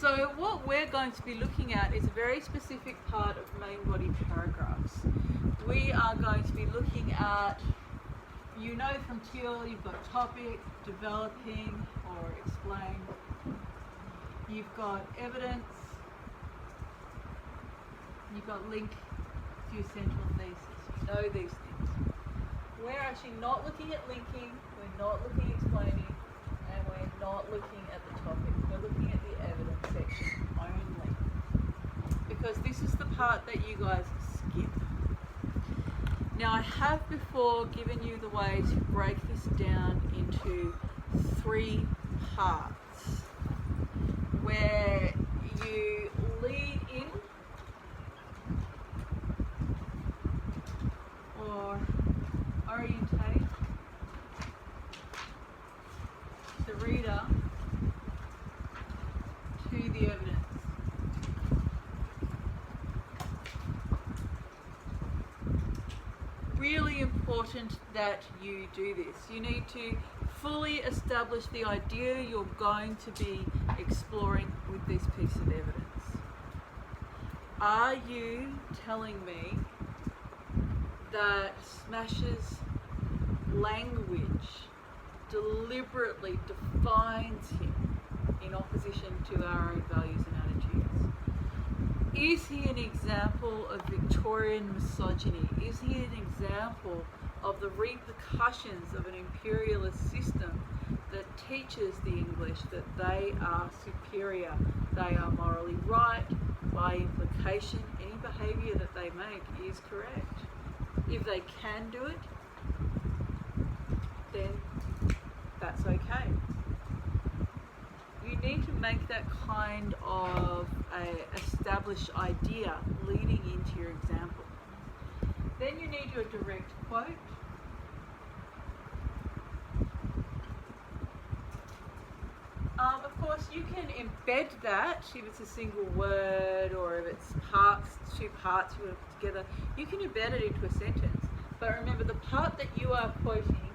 So what we're going to be looking at is a very specific part of main body paragraphs. We are going to be looking at, you know from Teal, you've got topic, developing or explain. You've got evidence, you've got link to your central thesis. You know these things. We're actually not looking at linking, we're not looking at explaining, and we're not looking at the topic. We're looking at the evidence section only. Because this is the part that you guys skip. Now I have before given you the way to break this down into 3 parts, where you lead in or orientate the reader to the evidence. Really important that you do this. You need to fully establish the idea you're going to be exploring with this piece of evidence. Are you telling me that Smash's language deliberately defines him in opposition to our own values and attitudes? Is he an example of Victorian misogyny? Is he an example of the repercussions of an imperialist system that teaches the English that they are superior, they are morally right, by implication any behaviour that they make is correct? If they can do it, then that's okay. You need to make that kind of a established idea leading into your example. Then you need your direct quote. Of course, you can embed that if it's a single word or if it's parts, 2 parts you want to put together. You can embed it into a sentence. But remember, the part that you are quoting,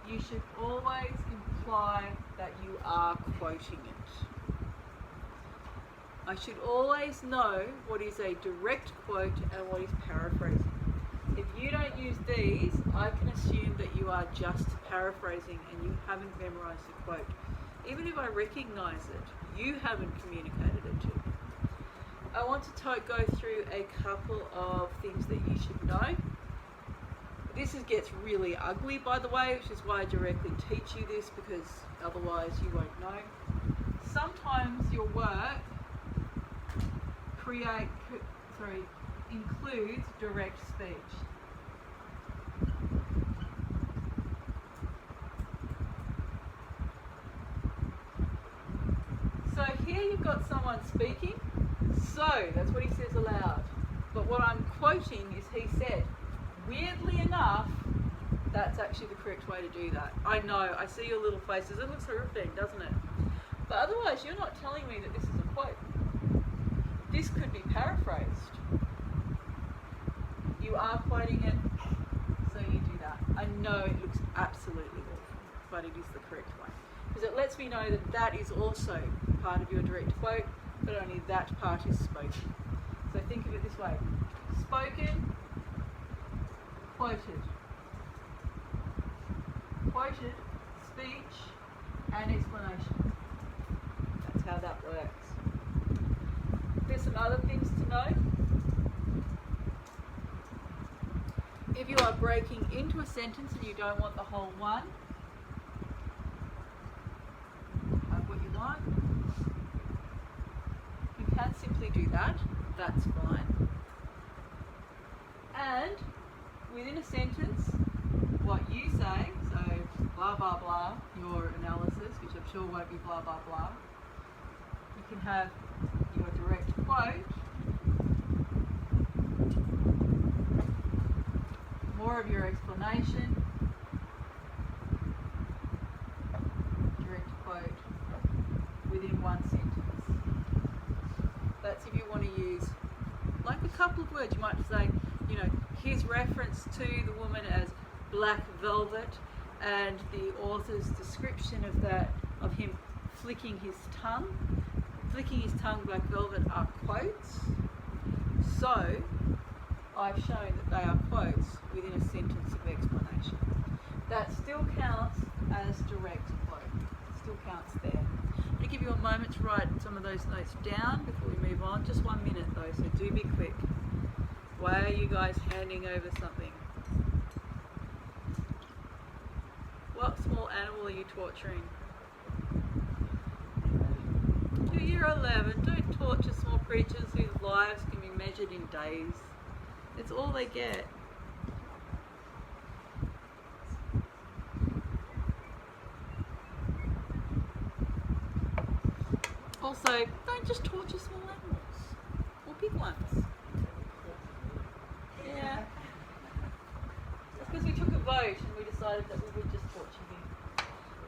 you should always imply that you are quoting it. I should always know what is a direct quote and what is paraphrasing. If you don't use these, I can assume that you are just paraphrasing and you haven't memorized the quote. Even if I recognize it, you haven't communicated it to me. I want to go through a couple of things that you should know. This gets really ugly, by the way, which is why I directly teach you this, because otherwise you won't know. Sometimes your work includes direct speech. So here you've got someone speaking, so that's what he says aloud. But what I'm quoting is he said. Weirdly enough, that's actually the correct way to do that. I know, I see your little faces. It looks horrific, doesn't it? But otherwise, you're not telling me that this is a quote. This could be paraphrased. You are quoting it, so you do that. I know it looks absolutely awful, but it is the correct way. Because it lets me know that that is also part of your direct quote, but only that part is spoken. So think of it this way. Spoken, quoted. Quoted, speech, and explanation. That's how that works. There's some other things to know. If you are breaking into a sentence and you don't want the whole one, have what you want. You can simply do that. That's fine. And within a sentence, what you say, so blah blah blah, your analysis, which I'm sure won't be blah blah blah. You can have your direct quote, more of your explanation, direct quote within one sentence. That's if you want to use like a couple of words. You might say, you know, his reference to the woman as black velvet and the author's description of that, of him flicking his tongue. flicking his tongue black velvet are quotes. So I've shown that they are quotes within a sentence of explanation. That still counts as direct quote. It still counts there. I'm going to give you a moment to write some of those notes down before we move on. Just 1 minute though, so do be quick. Why are you guys handing over something? What small animal are you torturing? You're 11. Don't torture small creatures whose lives can be measured in days. It's all they get. Also, don't just torture small animals or big ones. Yeah. It's because we took a vote and we decided that we would just torture him.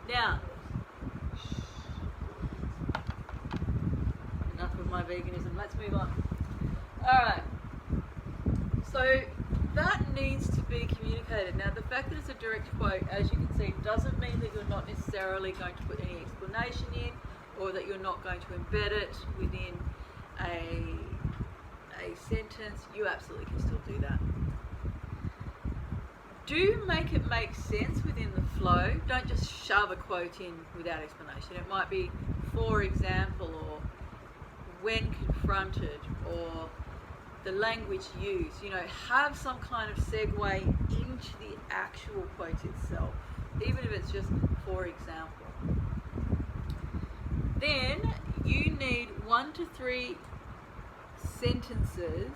Now, enough of my veganism. Let's move on. Alright. So that needs to be communicated. Now, the fact that it's a direct quote, as you can see, doesn't mean that you're not necessarily going to put any explanation in, or that you're not going to embed it within a sentence. You absolutely can still do that. Do make it make sense within the flow. Don't just shove a quote in without explanation. It might be, for example, or when confronted, or the language used. You know, have some kind of segue into the actual quote itself, even if it's just for example. Then you need 1 to 3 sentences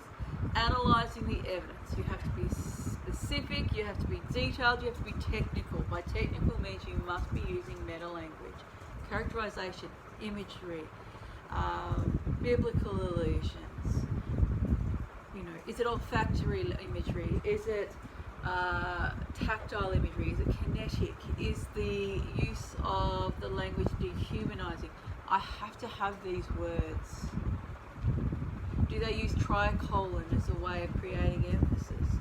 analysing the evidence. You have to be specific, you have to be detailed, you have to be technical. By technical means you must be using meta language, characterisation, imagery, biblical allusions. You know, is it olfactory imagery? Is it tactile imagery? Is it kinetic? Is the use of the language dehumanizing? I have to have these words. Do they use tricolon as a way of creating emphasis?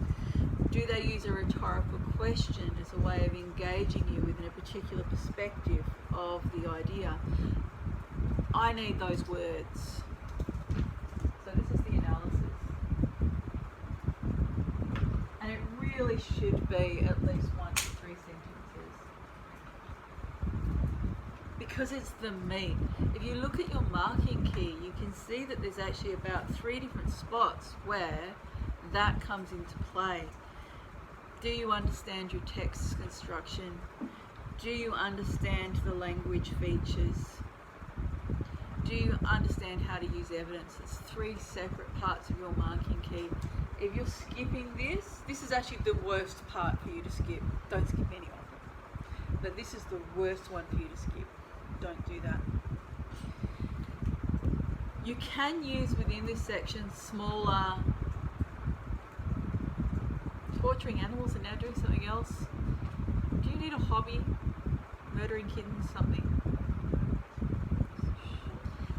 Do they use a rhetorical question as a way of engaging you within a particular perspective of the idea? I need those words. So this is the analysis. And it really should be at least 1 to 3 sentences. Because it's the meat. If you look at your marking key, you can see that there's actually about 3 different spots where that comes into play. Do you understand your text construction? Do you understand the language features? Do you understand how to use evidence? It's 3 separate parts of your marking key. If you're skipping this is actually the worst part for you to skip. Don't skip any of it. But this is the worst one for you to skip. Don't do that. You can use within this section smaller. Torturing animals and now doing something else. Do you need a hobby? Murdering kittens, something?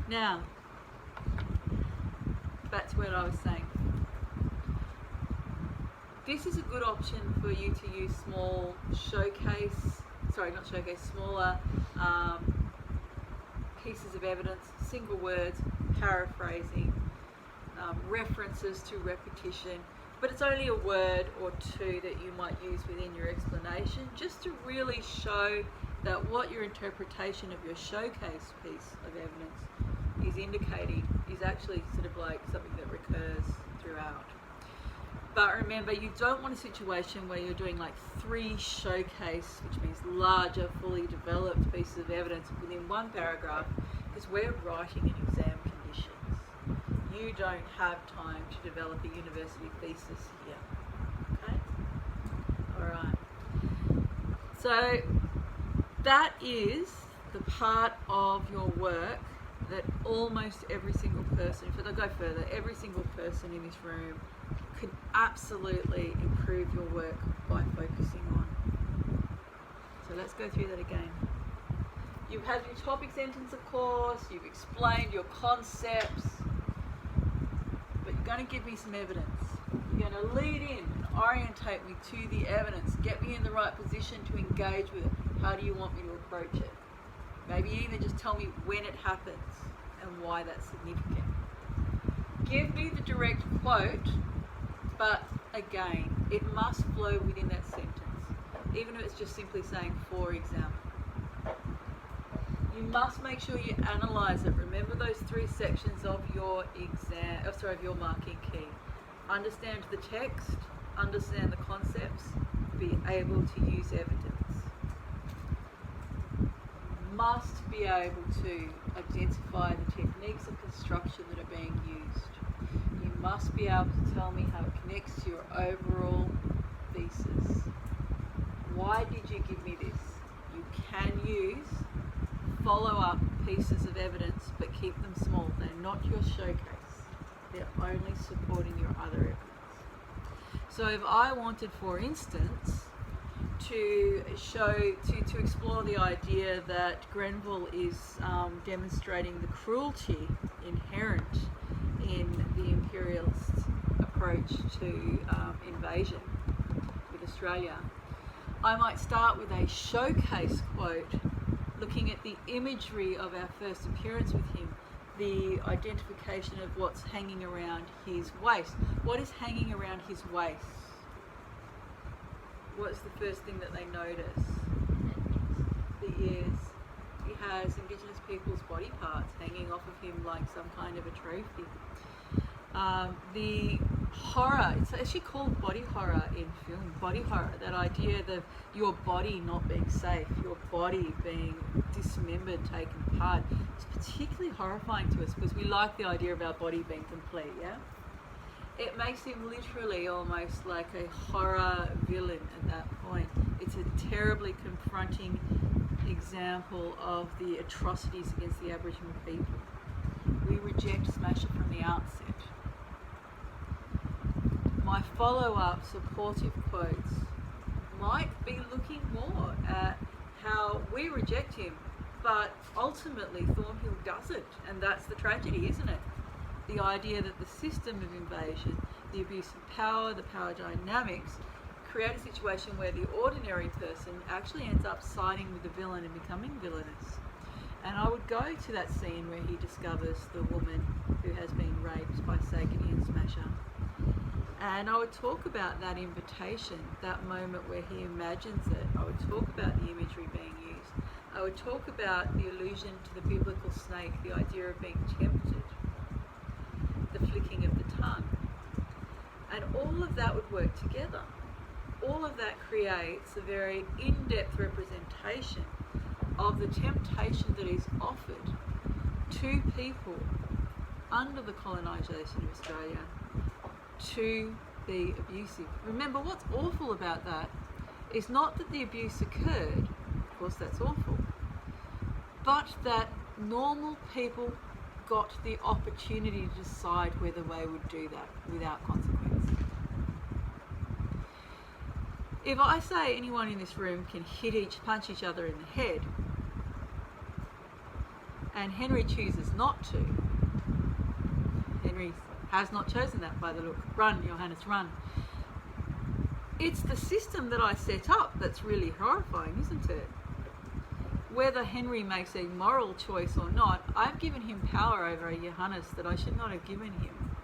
Now, back to what I was saying. This is a good option for you to use smaller pieces of evidence, single words, paraphrasing, references to repetition, but it's only a word or 2 that you might use within your explanation, just to really show that what your interpretation of your showcase piece of evidence is indicating is actually sort of like something that recurs throughout. But remember, you don't want a situation where you're doing like 3 showcase, which means larger, fully developed pieces of evidence within 1 paragraph, because we're writing an exam conditions. You don't have time to develop a university thesis here. Okay? Alright. So that is the part of your work that almost every single person, if I go further, every single person in this room could absolutely improve your work by focusing on. So let's go through that again. You've had your topic sentence, of course, you've explained your concepts, but you're going to give me some evidence. You're going to lead in and orientate me to the evidence, get me in the right position to engage with it. How do you want me to approach it? Maybe even just tell me when it happens and why that's significant. Give me the direct quote, but again, it must flow within that sentence, even if it's just simply saying, for example. You must make sure you analyze it. Remember those 3 sections of your of your marking key. Understand the text, understand the concepts, be able to use evidence. Must be able to identify the techniques of construction that are being used. You must be able to tell me how it connects to your overall thesis. Why did you give me this? You can use follow-up pieces of evidence, but keep them small. They're not your showcase. They're only supporting your other evidence. So if I wanted, for instance, to explore the idea that Grenville is demonstrating the cruelty inherent in the imperialist approach to invasion with Australia, I might start with a showcase quote, looking at the imagery of our first appearance with him, the identification of what's hanging around his waist. What is hanging around his waist? What's the first thing that they notice? The ears. He has Indigenous people's body parts hanging off of him like some kind of a trophy. The horror, it's actually called body horror in film, body horror, that idea of your body not being safe, your body being dismembered, taken apart. It's particularly horrifying to us because we like the idea of our body being complete, yeah? It makes him literally almost like a horror villain at that point. It's a terribly confronting example of the atrocities against the Aboriginal people. We reject Smasher from the outset. My follow-up supportive quotes might be looking more at how we reject him, but ultimately Thornhill doesn't, and that's the tragedy, isn't it? The idea that the system of invasion, the abuse of power, the power dynamics, create a situation where the ordinary person actually ends up siding with the villain and becoming villainous. And I would go to that scene where he discovers the woman who has been raped by Sagany and Smasher. And I would talk about that invitation, that moment where he imagines it. I would talk about the imagery being used. I would talk about the allusion to the biblical snake, the idea of being tempted, the flicking of the tongue. And all of that would work together. All of that creates a very in-depth representation of the temptation that is offered to people under the colonisation of Australia to be abusive. Remember, what's awful about that is not that the abuse occurred, of course that's awful, but that normal people got the opportunity to decide whether they would do that without consequence. If I say anyone in this room can punch each other in the head, and Henry chooses not to, Henry has not chosen that by the look. Run, Johannes, run. It's the system that I set up that's really horrifying, isn't it? Whether Henry makes a moral choice or not, I've given him power over a Johannes that I should not have given him.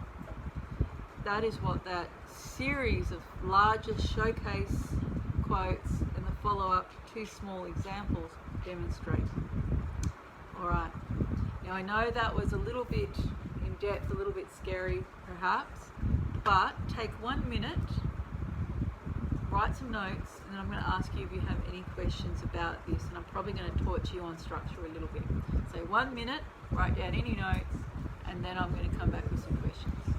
That is what that series of larger showcase quotes and the follow-up to 2 small examples demonstrate. Alright, now I know that was a little bit in depth, a little bit scary perhaps, but take 1 minute, write some notes, and then I'm going to ask you if you have any questions about this, and I'm probably going to torture you on structure a little bit. So 1 minute, write down any notes, and then I'm going to come back with some questions.